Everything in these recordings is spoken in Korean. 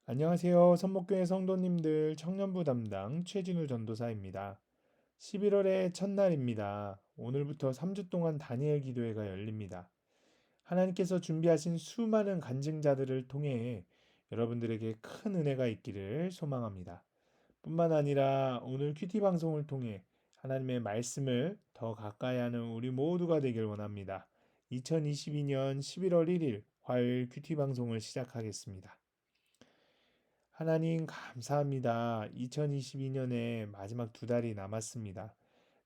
안녕하세요. 선목교회 성도님들 청년부 담당 최진우 전도사입니다. 11월의 첫날입니다. 오늘부터 3주 동안 다니엘 기도회가 열립니다. 하나님께서 준비하신 수많은 간증자들을 통해 여러분들에게 큰 은혜가 있기를 소망합니다. 뿐만 아니라 오늘 큐티 방송을 통해 하나님의 말씀을 더 가까이 하는 우리 모두가 되길 원합니다. 2022년 11월 1일 화요일 큐티 방송을 시작하겠습니다. 하나님 감사합니다. 2022년의 마지막 두 달이 남았습니다.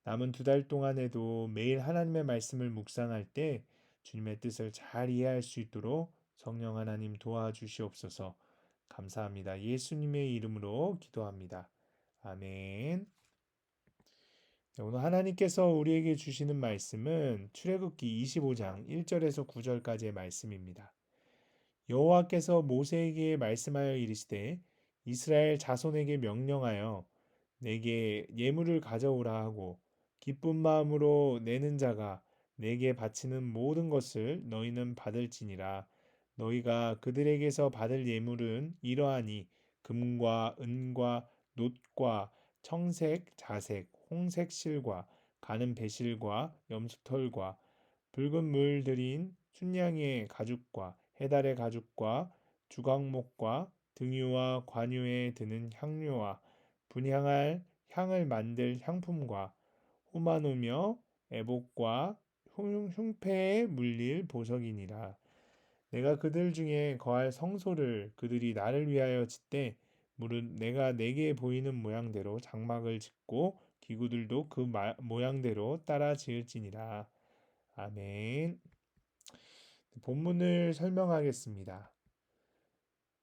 남은 두 달 동안에도 매일 하나님의 말씀을 묵상할 때 주님의 뜻을 잘 이해할 수 있도록 성령 하나님 도와주시옵소서. 감사합니다. 예수님의 이름으로 기도합니다. 아멘. 네, 오늘 하나님께서 우리에게 주시는 말씀은 출애굽기 25장 1절에서 9절까지의 말씀입니다. 여호와께서 모세에게 말씀하여 이르시되 이스라엘 자손에게 명령하여 내게 예물을 가져오라 하고 기쁜 마음으로 내는 자가 내게 바치는 모든 것을 너희는 받을지니라. 너희가 그들에게서 받을 예물은 이러하니 금과 은과 놋과 청색, 자색, 홍색 실과 가는 배실과 염소털과 붉은 물 들인 순양의 가죽과 해달의 가죽과 주광목과 등유와 관유에 드는 향료와 분향할 향을 만들 향품과 호마노며 애복과 흉패에 물릴 보석이니라. 내가 그들 중에 거할 성소를 그들이 나를 위하여 짓되 무릇 내가 내게 보이는 모양대로 장막을 짓고 기구들도 그 모양대로 따라 지을지니라. 아멘. 본문을 설명하겠습니다.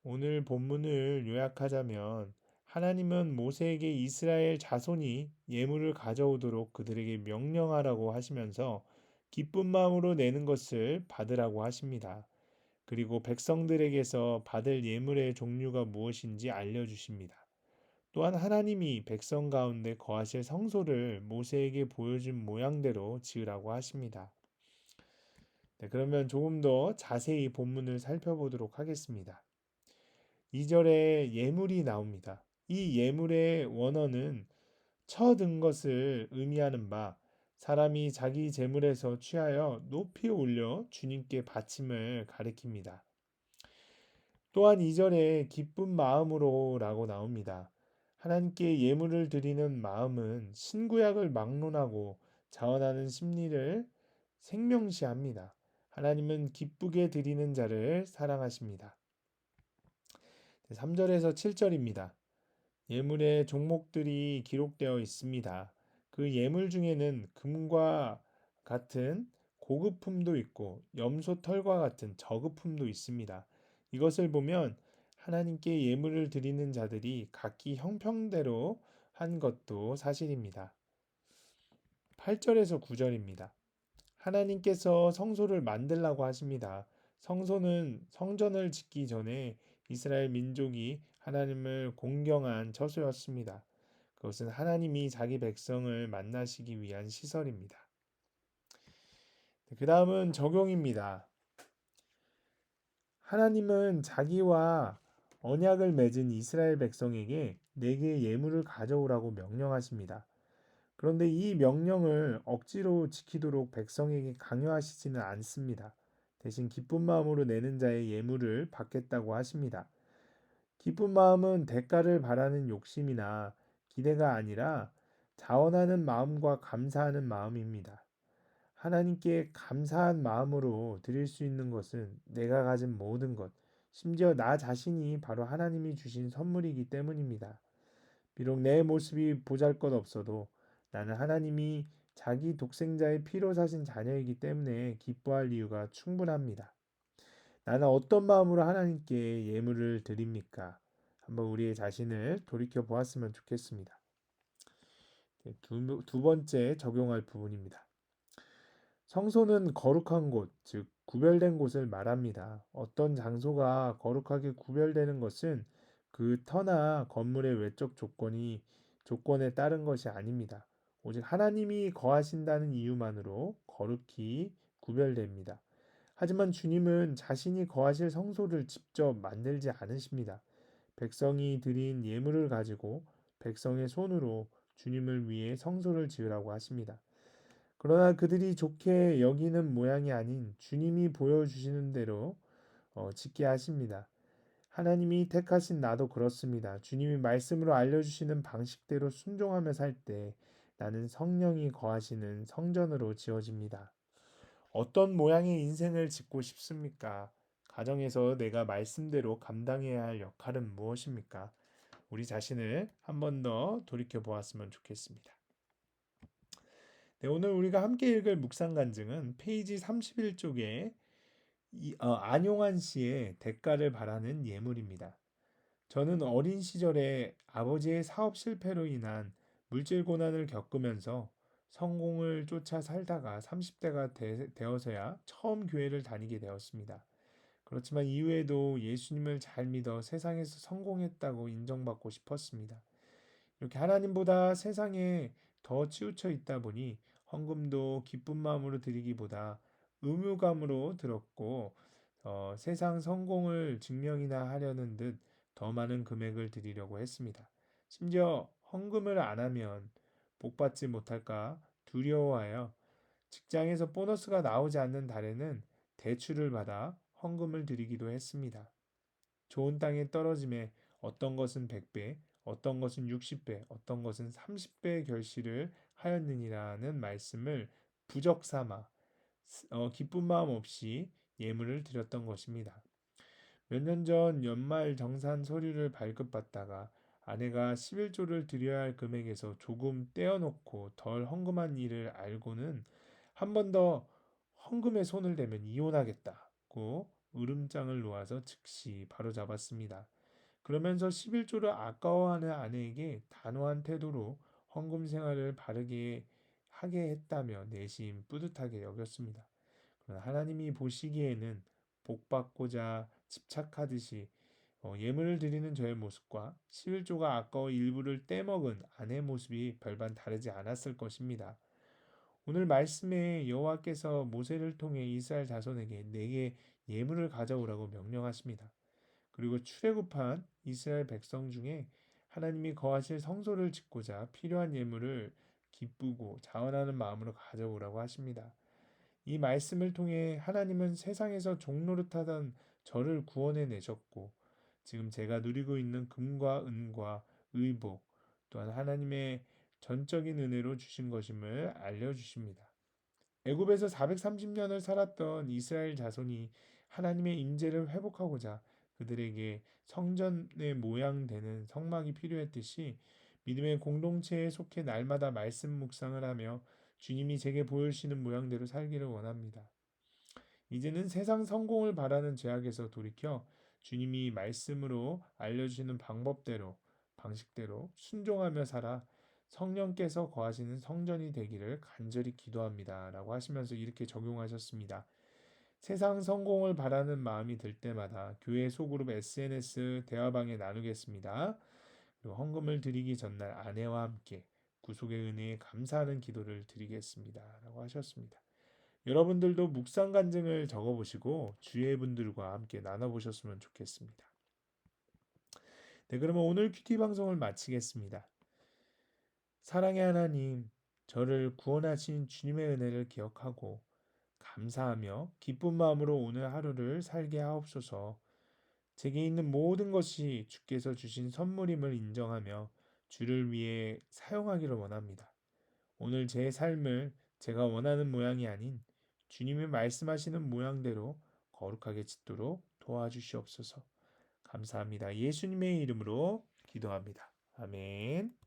오늘 본문을 요약하자면 하나님은 모세에게 이스라엘 자손이 예물을 가져오도록 그들에게 명령하라고 하시면서 기쁜 마음으로 내는 것을 받으라고 하십니다. 그리고 백성들에게서 받을 예물의 종류가 무엇인지 알려주십니다. 또한 하나님이 백성 가운데 거하실 성소를 모세에게 보여준 모양대로 지으라고 하십니다. 네, 그러면 조금 더 자세히 본문을 살펴보도록 하겠습니다. 2절에 예물이 나옵니다. 이 예물의 원어는 처든 것을 의미하는 바 사람이 자기 재물에서 취하여 높이 올려 주님께 바침을 가리킵니다. 또한 2절에 기쁜 마음으로 라고 나옵니다. 하나님께 예물을 드리는 마음은 신구약을 막론하고 자원하는 심리를 생명시합니다. 하나님은 기쁘게 드리는 자를 사랑하십니다. 3절에서 7절입니다. 예물의 종목들이 기록되어 있습니다. 그 예물 중에는 금과 같은 고급품도 있고 염소 털과 같은 저급품도 있습니다. 이것을 보면 하나님께 예물을 드리는 자들이 각기 형평대로 한 것도 사실입니다. 8절에서 9절입니다. 하나님께서 성소를 만들라고 하십니다. 성소는 성전을 짓기 전에 이스라엘 민족이 하나님을 공경한 처소였습니다. 그것은 하나님이 자기 백성을 만나시기 위한 시설입니다. 그 다음은 적용입니다. 하나님은 자기와 언약을 맺은 이스라엘 백성에게 내게 예물을 가져오라고 명령하십니다. 그런데 이 명령을 억지로 지키도록 백성에게 강요하시지는 않습니다. 대신 기쁜 마음으로 내는 자의 예물을 받겠다고 하십니다. 기쁜 마음은 대가를 바라는 욕심이나 기대가 아니라 자원하는 마음과 감사하는 마음입니다. 하나님께 감사한 마음으로 드릴 수 있는 것은 내가 가진 모든 것, 심지어 나 자신이 바로 하나님이 주신 선물이기 때문입니다. 비록 내 모습이 보잘것없어도 나는 하나님이 자기 독생자의 피로 사신 자녀이기 때문에 기뻐할 이유가 충분합니다. 나는 어떤 마음으로 하나님께 예물을 드립니까? 한번 우리의 자신을 돌이켜 보았으면 좋겠습니다. 두 번째 적용할 부분입니다. 성소는 거룩한 곳, 즉 구별된 곳을 말합니다. 어떤 장소가 거룩하게 구별되는 것은 그 터나 건물의 외적 조건에 따른 것이 아닙니다. 오직 하나님이 거하신다는 이유만으로 거룩히 구별됩니다. 하지만 주님은 자신이 거하실 성소를 직접 만들지 않으십니다. 백성이 드린 예물을 가지고 백성의 손으로 주님을 위해 성소를 지으라고 하십니다. 그러나 그들이 좋게 여기는 모양이 아닌 주님이 보여주시는 대로 짓게 하십니다. 하나님이 택하신 나도 그렇습니다. 주님이 말씀으로 알려주시는 방식대로 순종하며 살 때 나는 성령이 거하시는 성전으로 지어집니다. 어떤 모양의 인생을 짓고 싶습니까? 가정에서 내가 말씀대로 감당해야 할 역할은 무엇입니까? 우리 자신을 한 번 더 돌이켜 보았으면 좋겠습니다. 네, 오늘 우리가 함께 읽을 묵상 간증은 페이지 31쪽에 안용환 씨의 대가를 바라는 예물입니다. 저는 어린 시절에 아버지의 사업 실패로 인한 물질 고난을 겪으면서 성공을 쫓아 살다가 30대가 되어서야 처음 교회를 다니게 되었습니다. 그렇지만 이후에도 예수님을 잘 믿어 세상에서 성공했다고 인정받고 싶었습니다. 이렇게 하나님보다 세상에 더 치우쳐 있다 보니 헌금도 기쁜 마음으로 드리기보다 의무감으로 들었고 세상 성공을 증명이나 하려는 듯 더 많은 금액을 드리려고 했습니다. 심지어 헌금을 안 하면 복받지 못할까 두려워하여 직장에서 보너스가 나오지 않는 달에는 대출을 받아 헌금을 드리기도 했습니다. 좋은 땅에 떨어짐에 어떤 것은 100배, 어떤 것은 60배, 어떤 것은 30배 결실을 하였느니라는 말씀을 부적 삼아 기쁜 마음 없이 예물을 드렸던 것입니다. 몇 년 전 연말 정산 서류를 발급받다가 아내가 11조를 드려야 할 금액에서 조금 떼어놓고 덜 헌금한 일을 알고는 한 번 더 헌금에 손을 대면 이혼하겠다고 으름장을 놓아서 즉시 바로 잡았습니다. 그러면서 11조를 아까워하는 아내에게 단호한 태도로 헌금 생활을 바르게 하게 했다며 내심 뿌듯하게 여겼습니다. 그러나 하나님이 보시기에는 복 받고자 집착하듯이 예물을 드리는 저의 모습과 11조가 아까워 일부를 떼먹은 아내의 모습이 별반 다르지 않았을 것입니다. 오늘 말씀에 여호와께서 모세를 통해 이스라엘 자손에게 내게 예물을 가져오라고 명령하십니다. 그리고 출애굽한 이스라엘 백성 중에 하나님이 거하실 성소를 짓고자 필요한 예물을 기쁘고 자원하는 마음으로 가져오라고 하십니다. 이 말씀을 통해 하나님은 세상에서 종노릇하던 저를 구원해 내셨고 지금 제가 누리고 있는 금과 은과 의복 또한 하나님의 전적인 은혜로 주신 것임을 알려주십니다. 애굽에서 430년을 살았던 이스라엘 자손이 하나님의 임재를 회복하고자 그들에게 성전의 모양 되는 성막이 필요했듯이 믿음의 공동체에 속해 날마다 말씀 묵상을 하며 주님이 제게 보여주시는 모양대로 살기를 원합니다. 이제는 세상 성공을 바라는 죄악에서 돌이켜 주님이 말씀으로 알려주시는 방법대로, 방식대로 순종하며 살아 성령께서 거하시는 성전이 되기를 간절히 기도합니다. 라고 하시면서 이렇게 적용하셨습니다. 세상 성공을 바라는 마음이 들 때마다 교회 소그룹 SNS 대화방에 나누겠습니다. 그리고 헌금을 드리기 전날 아내와 함께 구속의 은혜에 감사하는 기도를 드리겠습니다. 라고 하셨습니다. 여러분들도 묵상 간증을 적어보시고 주위의 분들과 함께 나눠보셨으면 좋겠습니다. 네, 그러면 오늘 큐티 방송을 마치겠습니다. 사랑의 하나님, 저를 구원하신 주님의 은혜를 기억하고 감사하며 기쁜 마음으로 오늘 하루를 살게 하옵소서. 제게 있는 모든 것이 주께서 주신 선물임을 인정하며 주를 위해 사용하기를 원합니다. 오늘 제 삶을 제가 원하는 모양이 아닌 주님이 말씀하시는 모양대로 거룩하게 짓도록 도와주시옵소서. 감사합니다. 예수님의 이름으로 기도합니다. 아멘.